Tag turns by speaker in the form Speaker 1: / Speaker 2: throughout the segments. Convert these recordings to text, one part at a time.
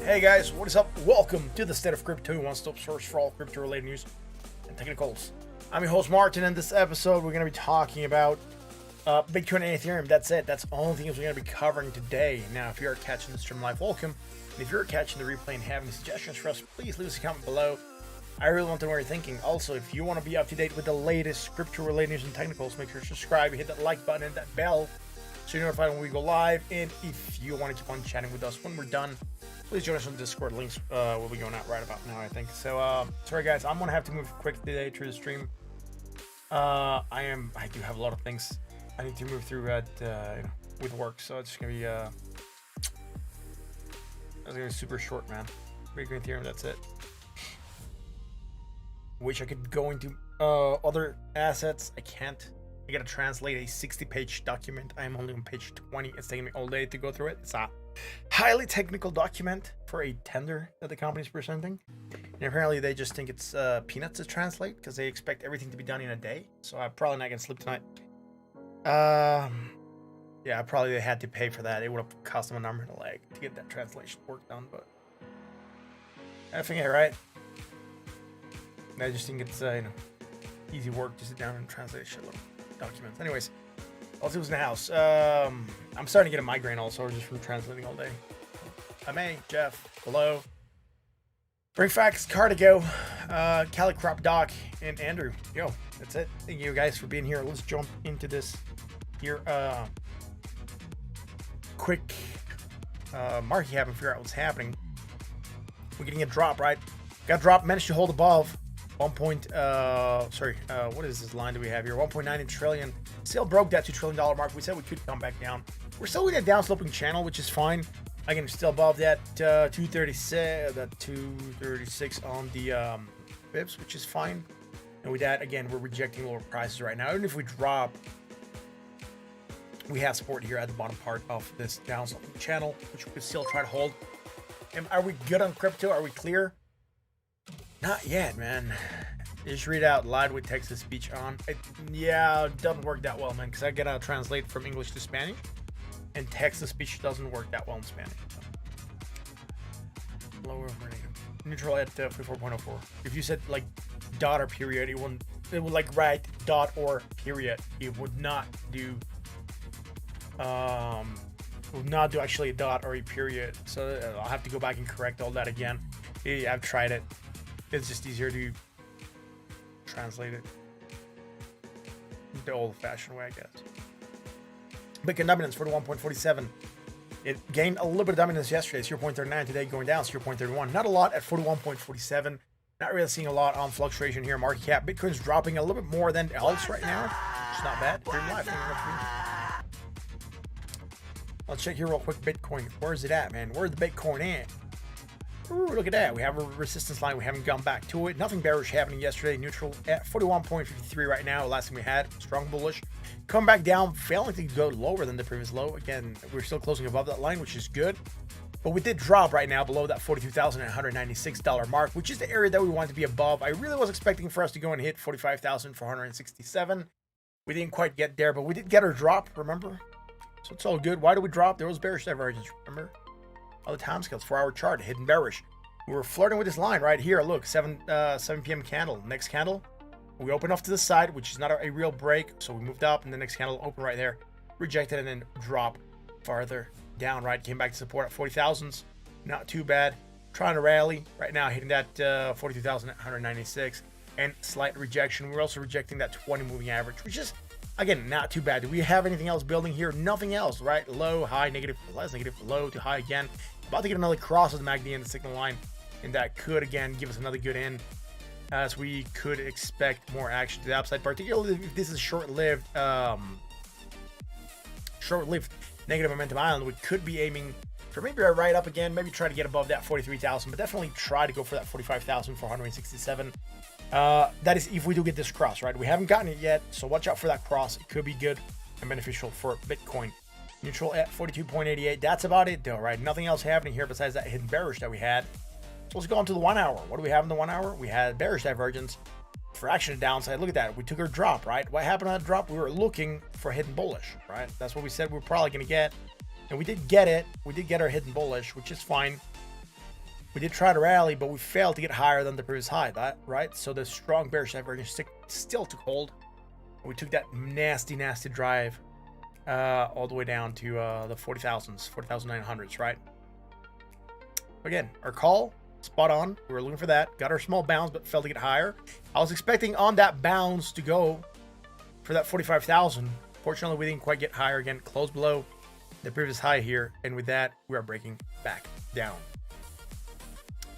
Speaker 1: Hey guys, what is up? Welcome to the State of Crypto, one-stop source for all crypto-related news and technicals. I'm your host Martin, and this episode we're going to be talking about Bitcoin and Ethereum. That's it. That's all the things we're going to be covering today. Now, if you're catching the stream live, welcome. And if you're catching the replay and have any suggestions for us, please leave us a comment below. I really want to know what you're thinking. Also, if you want to be up to date with the latest crypto-related news and technicals, make sure to subscribe, hit that like button and that bell so you're notified when we go live. And if you want to keep on chatting with us when we're done, please join us on Discord. Links will be going out right about now, I think. So, sorry guys, I'm gonna have to move quick today through the stream. I do have a lot of things I need to move through at with work, so it's gonna be super short, man. Bitcoin Ethereum, that's it. Wish I could go into other assets. I can't. I gotta translate a 60-page document. I'm only on page 20. It's taking me all day to go through it. It's a highly technical document for a tender that the company is presenting, and apparently they just think it's peanuts to translate because they expect everything to be done in a day. So I'm probably not gonna sleep tonight. Yeah, probably they had to pay for that. It would have cost them a number to leg to get that translation work done, but I think it right. I just think it's easy work to sit down and translate a shitload of documents. Anyways, also was in the house. I'm starting to get a migraine also just from translating all day. May, Jeff, hello. Bring Facts, Cardigo, Cali Crop Doc, and Andrew. Yo, that's it. Thank you guys for being here. Let's jump into this here. Quick market cap and figure out what's happening. We're getting a drop, right? Got dropped, managed to hold above 1. What is this line that we have here? 1.9 trillion. Still broke that $2 trillion mark. We said we could come back down. We're still in a downsloping channel, which is fine. Again, still above that 236 on the pips, which is fine. And with that, again, we're rejecting lower prices right now. Even if we drop, we have support here at the bottom part of this downsloping channel, which we could still try to hold. And are we good on crypto? Are we clear? Not yet, man. Just read out loud with text-to-speech on. Yeah, it doesn't work that well, man, because I gotta translate from English to Spanish, and text-to-speech doesn't work that well in Spanish. Lower rating. Neutral at 44.04. If you said like dot or period, it would like write dot or period. It would not do actually a dot or a period. So I'll have to go back and correct all that again. Yeah, I've tried it. It's just easier to translate it the old-fashioned way, I guess. Bitcoin dominance for the 1.47. It gained a little bit of dominance yesterday, 0.39. Today going down, 0.31. Not a lot at 41.47. Not really seeing a lot on fluctuation here. Market cap. Bitcoin's dropping a little bit more than else right now. It's not bad. Pretty live. Let's check here real quick. Bitcoin. Where's it at, man? Where's the Bitcoin at? Ooh, look at that. We have a resistance line. We haven't gone back to it. Nothing bearish happening yesterday. Neutral at 41.53 right now. Last thing we had, strong bullish. Come back down, failing to go lower than the previous low. Again, we're still closing above that line, which is good. But we did drop right now below that $42,196 mark, which is the area that we want to be above. I really was expecting for us to go and hit 45,467. We didn't quite get there, but we did get our drop, remember? So it's all good. Why did we drop? There was bearish divergence, remember? Other time scales, 4-hour chart, hidden bearish. We were flirting with this line right here. Look, 7 p.m. candle. Next candle, we opened off to the side, which is not a real break. So we moved up, and the next candle opened right there, rejected, and then dropped farther down, right? Came back to support at 40,000s. Not too bad. Trying to rally right now, hitting that 42,196, and slight rejection. We're also rejecting that 20 moving average, which is, again, not too bad. Do we have anything else building here? Nothing else, right? Low, high, negative, less negative, low to high again. About to get another cross of the MACD and the signal line, and that could, again, give us another good in, as we could expect more action to the upside, particularly if this is short-lived negative momentum island. We could be aiming for maybe right up again, maybe try to get above that 43,000, but definitely try to go for that 45,467. That is if we do get this cross, right? We haven't gotten it yet, so watch out for that cross. It could be good and beneficial for Bitcoin. Neutral at 42.88. That's about it, though, right? Nothing else happening here besides that hidden bearish that we had. So let's go on to the 1 hour. What do we have in the 1 hour? We had bearish divergence, fraction of downside. Look at that. We took our drop, right? What happened on that drop? We were looking for hidden bullish, right? That's what we said we were probably going to get. And we did get it. We did get our hidden bullish, which is fine. We did try to rally, but we failed to get higher than the previous high, right? So the strong bearish divergence still took hold. We took that nasty drive all the way down to the 40,000s, 40,900s, right? Again, our call, spot on. We were looking for that. Got our small bounce, but failed to get higher. I was expecting on that bounce to go for that 45,000. Fortunately, we didn't quite get higher again. Close below the previous high here. And with that, we are breaking back down.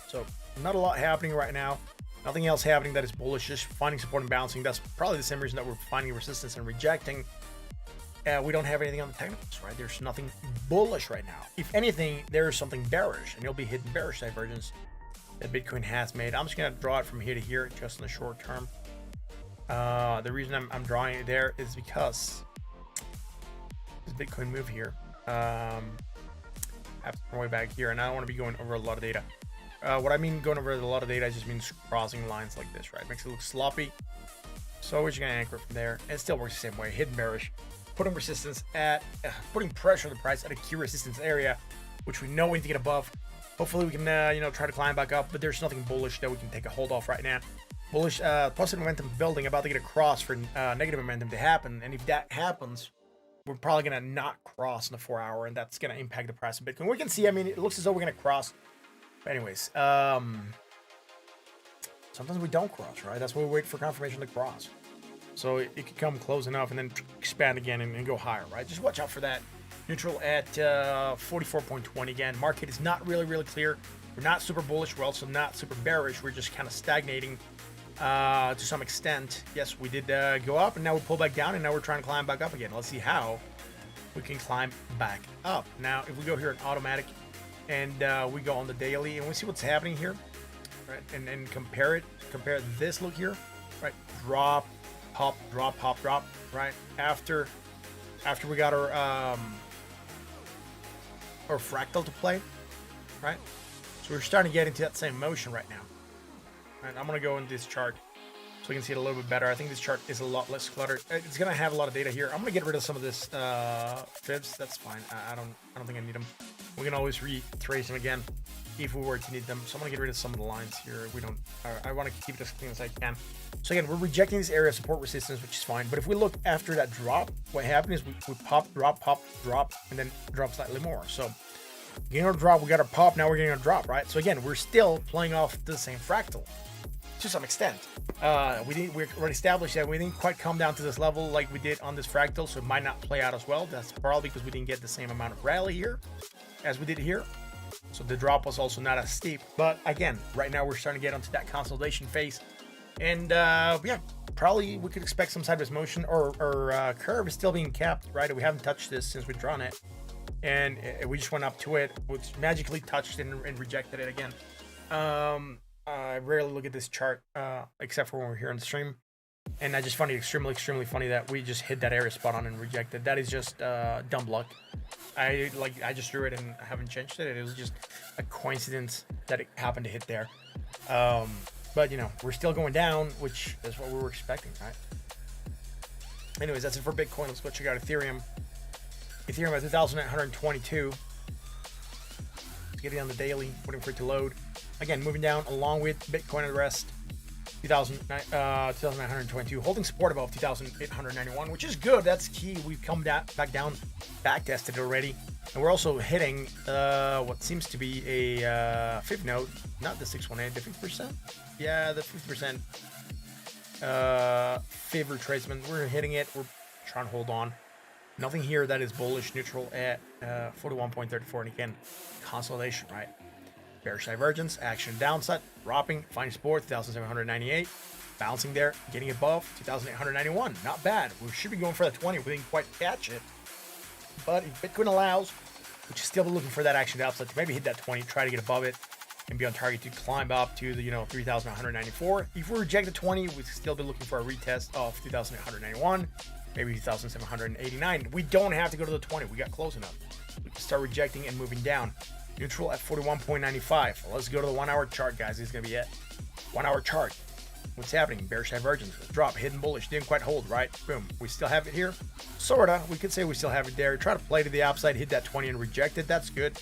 Speaker 1: So not a lot happening right now. Nothing else happening that is bullish. Just finding support and bouncing. That's probably the same reason that we're finding resistance and rejecting. We don't have anything on the technicals, right? There's nothing bullish right now. If anything, there is something bearish, and you'll be hitting bearish divergence that Bitcoin has made. I'm just going to draw it from here to here, just in the short term. The reason I'm drawing it there is because this Bitcoin move here. I have to come way back here, and I don't want to be going over a lot of data. What I mean going over a lot of data just means crossing lines like this, right? Makes it look sloppy. So we're just going to anchor from there. And it still works the same way. Hidden bearish. Putting resistance at, putting pressure on the price at a key resistance area, which we know we need to get above. Hopefully we can, try to climb back up, but there's nothing bullish that we can take a hold of right now. Bullish, positive momentum building, about to get a cross for negative momentum to happen. And if that happens, we're probably going to not cross in the 4 hour, and that's going to impact the price of Bitcoin. We can see, I mean, it looks as though we're going to cross. But anyways, sometimes we don't cross, right? That's why we wait for confirmation to cross. So it could come close enough and then expand again and go higher, right? Just watch out for that. Neutral at 44.20 again. Market is not really clear. We're not super bullish. We're also not super bearish. We're just kind of stagnating to some extent. Yes, we did go up, and now we pull back down, and now we're trying to climb back up again. Let's see how we can climb back up. Now, if we go here in automatic and we go on the daily and we see what's happening here, right? And compare this look here, right? Drop, pop, drop, pop, drop, right? After we got our fractal to play, right? So we're starting to get into that same motion right now. Right, I'm gonna go in this chart so we can see it a little bit better. I think this chart is a lot less cluttered. It's gonna have a lot of data here. I'm gonna get rid of some of this fibs. That's fine. I don't think I need them. We can always retrace them again if we were to need them. So I'm gonna get rid of some of the lines here. We don't. I want to keep it as clean as I can. So again, we're rejecting this area of support resistance, which is fine. But if we look after that drop, what happened is we pop, drop, and then drop slightly more. So getting our drop, we got our pop. Now we're getting our drop, right? So again, we're still playing off the same fractal to some extent. We already established that we didn't quite come down to this level like we did on this fractal, so it might not play out as well. That's probably because we didn't get the same amount of rally here as we did here. So the drop was also not as steep. But again, right now we're starting to get onto that consolidation phase. And yeah, probably we could expect some sideways motion, or curve is still being capped, right? We haven't touched this since we've drawn it. And we just went up to it, which magically touched and rejected it again. I rarely look at this chart, except for when we're here on the stream. And I just find it extremely funny that we just hit that area spot on and rejected. That is just dumb luck. I just drew it and I haven't changed it. It was just a coincidence that it happened to hit there. But you know, we're still going down, which is what we were expecting, right? Anyways, that's it for Bitcoin. Let's go check out Ethereum. Ethereum at 2,922. Let's get it on the daily, waiting for it to load. Again, moving down along with Bitcoin and the rest. 2,922, holding support above 2,891, which is good. That's key. We've come back down, back tested already, and we're also hitting what seems to be a fib node, not the 618, the 50%. Yeah, the 50% fib retracement. We're hitting it. We're trying to hold on. Nothing here that is bullish. Neutral at 41.34, and again, consolidation, right? Bearish divergence, action downside, dropping, finding support, 2,798, bouncing there, getting above 2,891. Not bad. We should be going for that 20. We didn't quite catch it. But if Bitcoin allows, we should still be looking for that action downside to maybe hit that 20, try to get above it, and be on target to climb up to the 3,194. If we reject the 20, we'd still be looking for a retest of 2,891, maybe 2,789. We don't have to go to the 20. We got close enough. We can start rejecting and moving down. Neutral at 41.95. Let's go to the 1 hour chart, guys. This is going to be it. 1 hour chart. What's happening? Bearish divergence. Drop. Hidden bullish. Didn't quite hold, right? Boom. We still have it here. Sorta. We could say we still have it there. Try to play to the upside. Hit that 20 and reject it. That's good.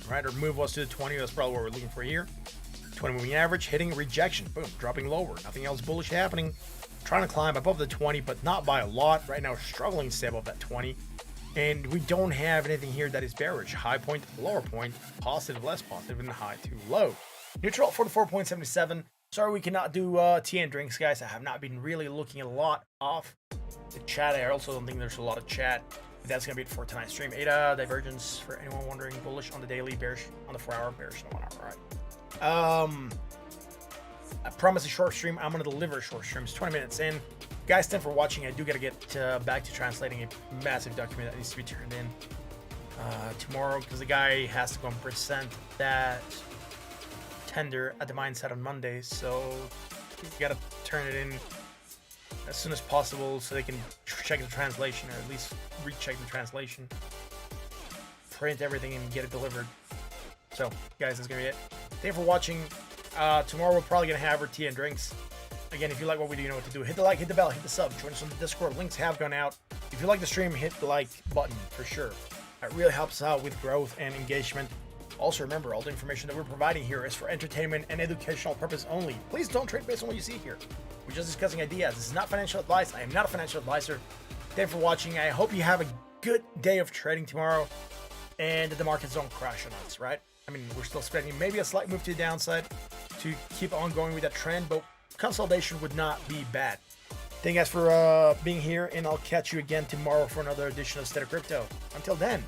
Speaker 1: Right? Or move us to the 20. That's probably what we're looking for here. 20 moving average. Hitting rejection. Boom. Dropping lower. Nothing else bullish happening. Trying to climb above the 20, but not by a lot. Right now, we're struggling to stay above that 20. And we don't have anything here that is bearish. High point, lower point, positive, less positive, and high to low. Neutral 44.77. Sorry we cannot do tea and drinks, guys. I have not been really looking a lot off the chat. I also don't think there's a lot of chat. But that's going to be it for tonight's stream. ADA, divergence, for anyone wondering. Bullish on the daily, bearish on the 4 hour, bearish on the 1 hour. All right. I promise a short stream. I'm going to deliver short streams 20 minutes in. Guys, thanks for watching. I do got to get back to translating a massive document that needs to be turned in tomorrow, because the guy has to go and present that tender at the mindset on Monday. So you got to turn it in as soon as possible so they can check the translation, or at least recheck the translation, print everything, and get it delivered. So, guys, that's going to be it. Thanks for watching. Tomorrow we're probably going to have our tea and drinks. Again, if you like what we do, you know what to do. Hit the like, hit the bell, hit the sub. Join us on the Discord. Links have gone out. If you like the stream, hit the like button for sure. That really helps out with growth and engagement. Also, remember, all the information that we're providing here is for entertainment and educational purpose only. Please don't trade based on what you see here. We're just discussing ideas. This is not financial advice. I am not a financial advisor. Thanks for watching. I hope you have a good day of trading tomorrow, and the markets don't crash on us, right? I mean, we're still expecting maybe a slight move to the downside to keep on going with that trend, but consolidation would not be bad. Thank you guys for being here, and I'll catch you again tomorrow for another edition of State of Crypto. Until then,